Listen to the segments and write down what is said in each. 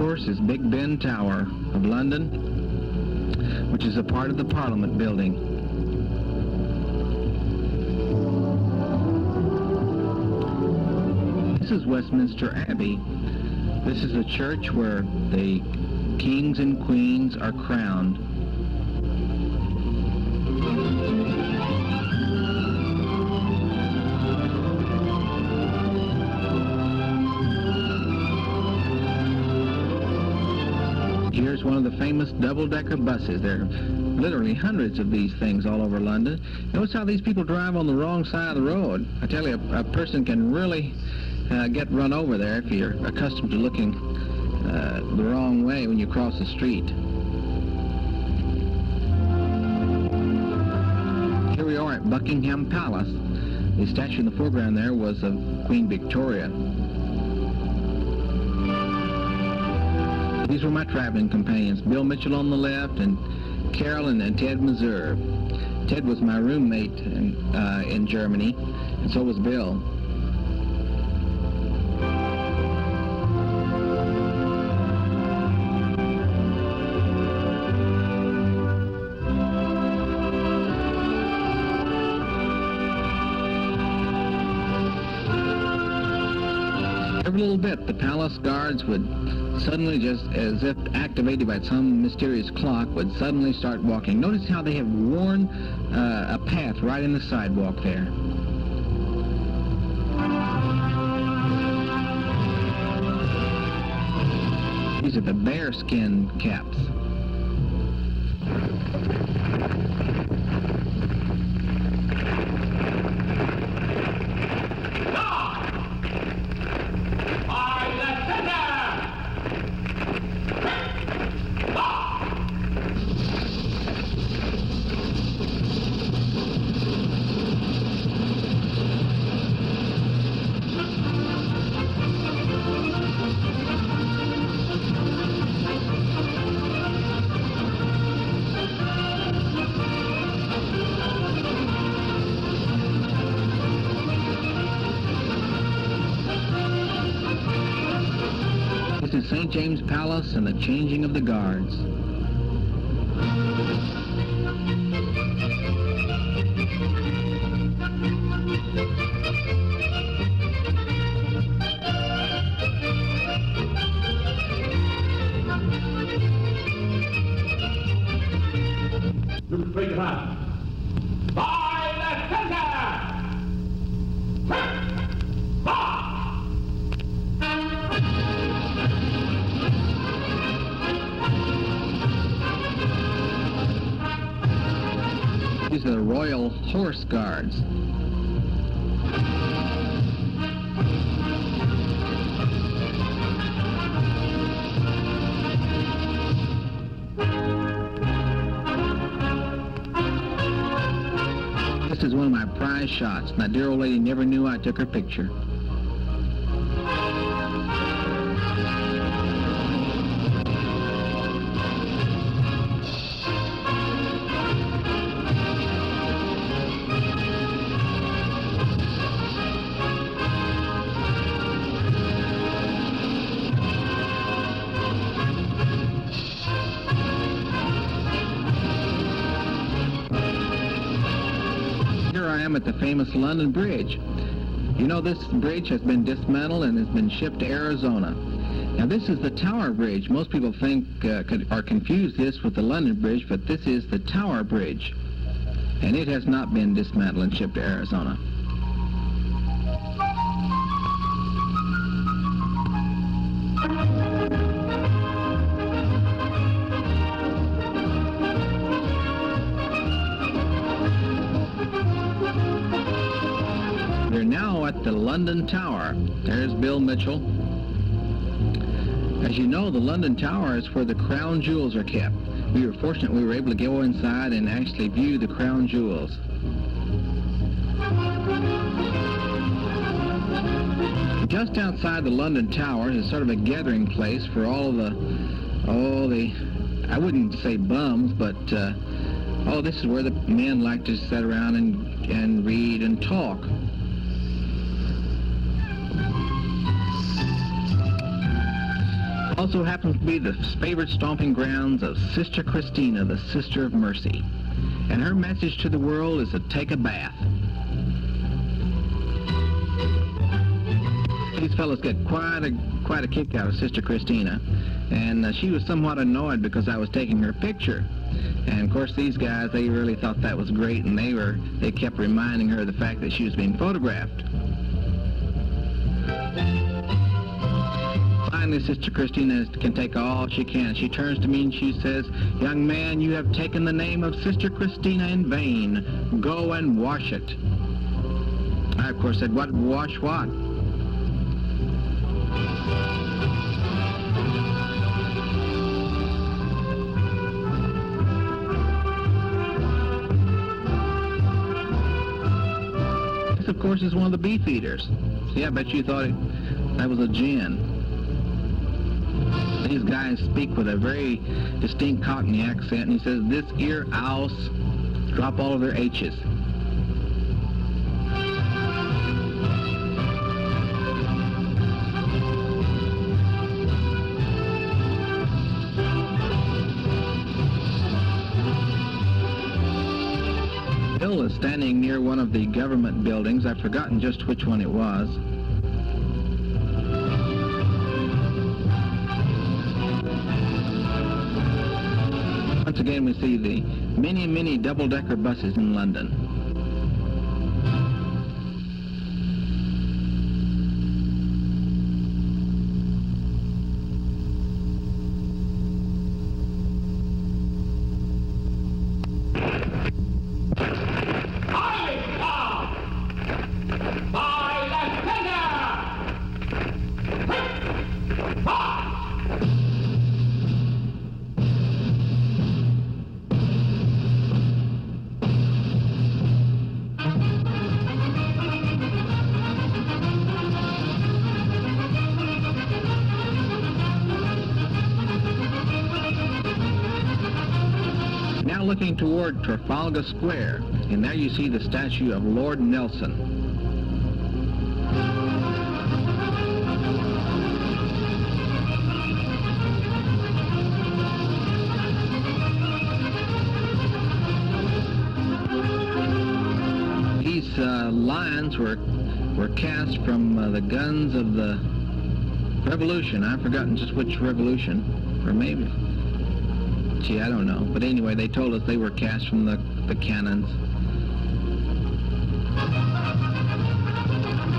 course, is Big Ben Tower of London, which is a part of the Parliament building. This is Westminster Abbey. This is a church where the kings and queens are crowned. Here's one of the famous double-decker buses. There are literally hundreds of these things all over London. Notice how these people drive on the wrong side of the road. I tell you, a person can really get run over there if you're accustomed to looking the wrong way when you cross the street. Here we are at Buckingham Palace. The statue in the foreground there was of Queen Victoria. These were my traveling companions, Bill Mitchell on the left and Carol and Ted Meserve. Ted was my roommate in Germany, and so was Bill. Every little bit, the palace guards would suddenly, just as if activated by some mysterious clock, would suddenly start walking. Notice how they have worn a path right in the sidewalk there. These are the bearskin caps. This is St. James Palace and the changing of the guards. Look straight ahead. By the center! These are the Royal Horse Guards. This is one of my prize shots. That dear old lady never knew I took her picture. Here I am at the famous London Bridge. You know, this bridge has been dismantled and has been shipped to Arizona. Now, this is the Tower Bridge. Most people think or confuse this with the London Bridge, but this is the Tower Bridge, and it has not been dismantled and shipped to Arizona. We're now at the London Tower. There's Bill Mitchell. As you know, the London Tower is where the crown jewels are kept. We were fortunate we were able to go inside and actually view the crown jewels. Just outside the London Tower is sort of a gathering place for all the, I wouldn't say bums, but this is where the men like to sit around and read and talk. Also happens to be the favorite stomping grounds of Sister Christina, the Sister of Mercy. And her message to the world is to take a bath. These fellows get quite a kick out of Sister Christina, and she was somewhat annoyed because I was taking her picture. And of course these guys, they really thought that was great, and they kept reminding her of the fact that she was being photographed. Finally, Sister Christina can take all she can. She turns to me and she says, "Young man, you have taken the name of Sister Christina in vain. Go and wash it." I, of course, said, "What? Wash what?" This, of course, is one of the beef eaters. See, I bet you thought that was a gin. These guys speak with a very distinct Cockney accent, and he says, "This ear 'ouse," drop all of their H's. Bill is standing near one of the government buildings. I've forgotten just which one it was. Once again, we see the many, many double-decker buses in London. Looking toward Trafalgar Square, and there you see the statue of Lord Nelson. These lions were cast from the guns of the Revolution. I've forgotten just which revolution, or maybe... Gee, I don't know. But anyway, they told us they were cast from the cannons.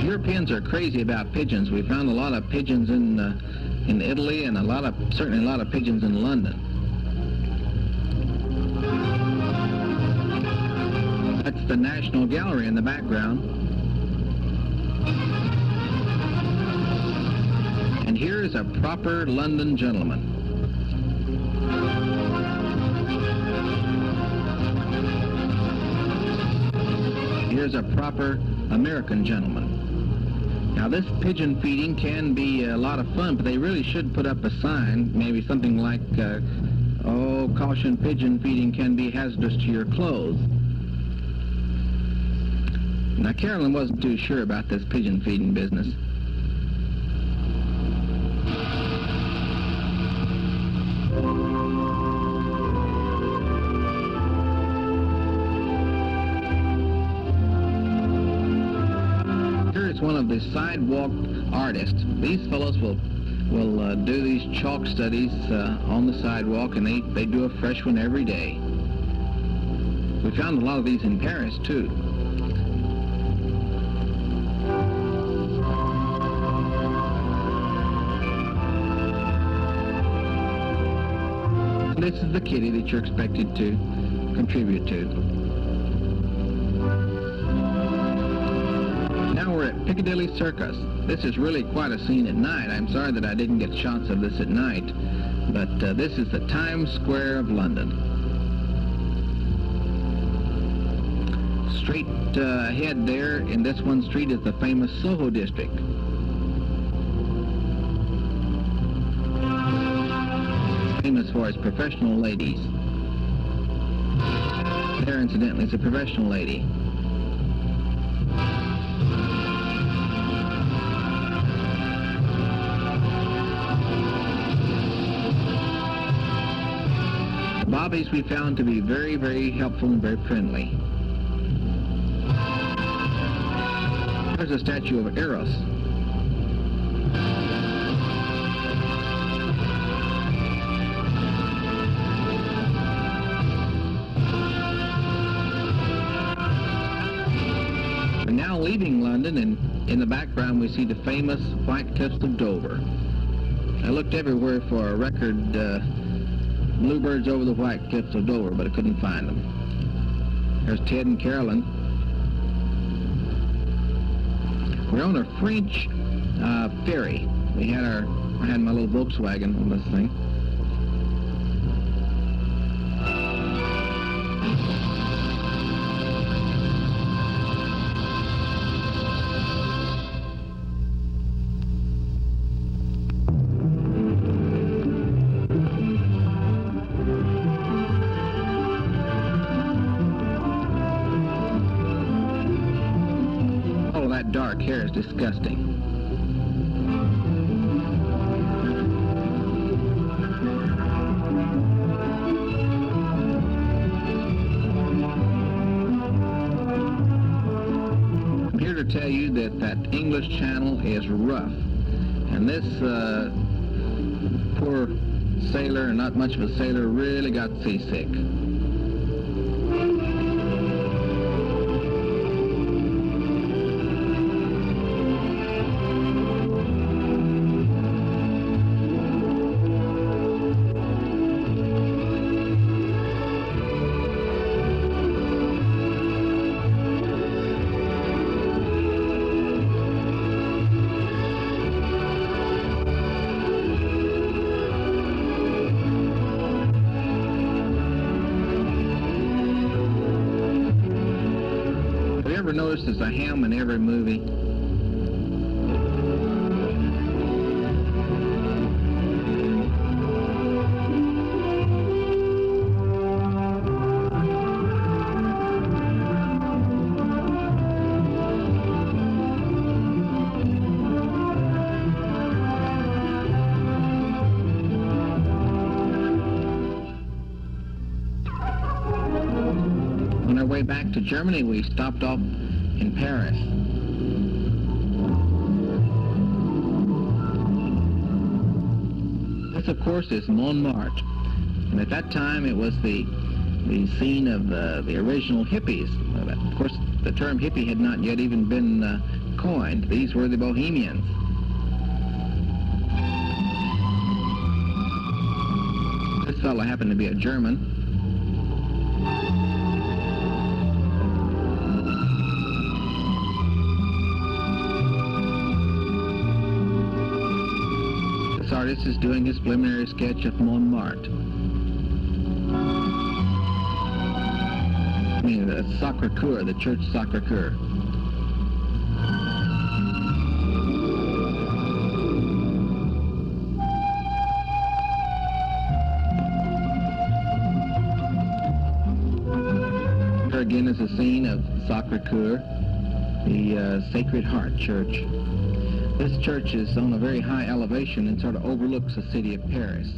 Europeans are crazy about pigeons. We found a lot of pigeons in Italy, and certainly a lot of pigeons in London. That's the National Gallery in the background. And here is a proper London gentleman. Here's a proper American gentleman. Now, this pigeon feeding can be a lot of fun, but they really should put up a sign, maybe something like, "Oh, caution, pigeon feeding can be hazardous to your clothes." Now, Carolyn wasn't too sure about this pigeon feeding business. One of the sidewalk artists. These fellows will do these chalk studies on the sidewalk, and they do a fresh one every day. We found a lot of these in Paris too. And this is the kitty that you're expected to contribute to. Now we're at Piccadilly Circus. This is really quite a scene at night. I'm sorry that I didn't get shots of this at night, but this is the Times Square of London. Straight ahead there in this one street is the famous Soho district. Famous for its professional ladies. There, incidentally, is a professional lady. these we found to be very, very helpful and very friendly. There's a statue of Eros. We're now leaving London, and in the background we see the famous White Cliffs of Dover. I looked everywhere for a record, Bluebirds over the White Cliffs of Dover, but I couldn't find them. There's Ted and Carolyn. We're on a French ferry. I had my little Volkswagen on this thing. Dark hair is disgusting. I'm here to tell you that English Channel is rough, and this poor sailor, not much of a sailor, really got seasick. Notice there's a ham in every movie. On our way back to Germany, we stopped off in Paris. This, of course, is Montmartre, and at that time it was the scene of the original hippies. Of course, the term hippie had not yet even been coined. These were the Bohemians. This fellow happened to be a German. This artist is doing his preliminary sketch of Montmartre. I mean, the Sacré-Cœur, the church Sacré-Cœur. Here again is a scene of Sacré-Cœur, the Sacred Heart Church. This church is on a very high elevation and sort of overlooks the city of Paris.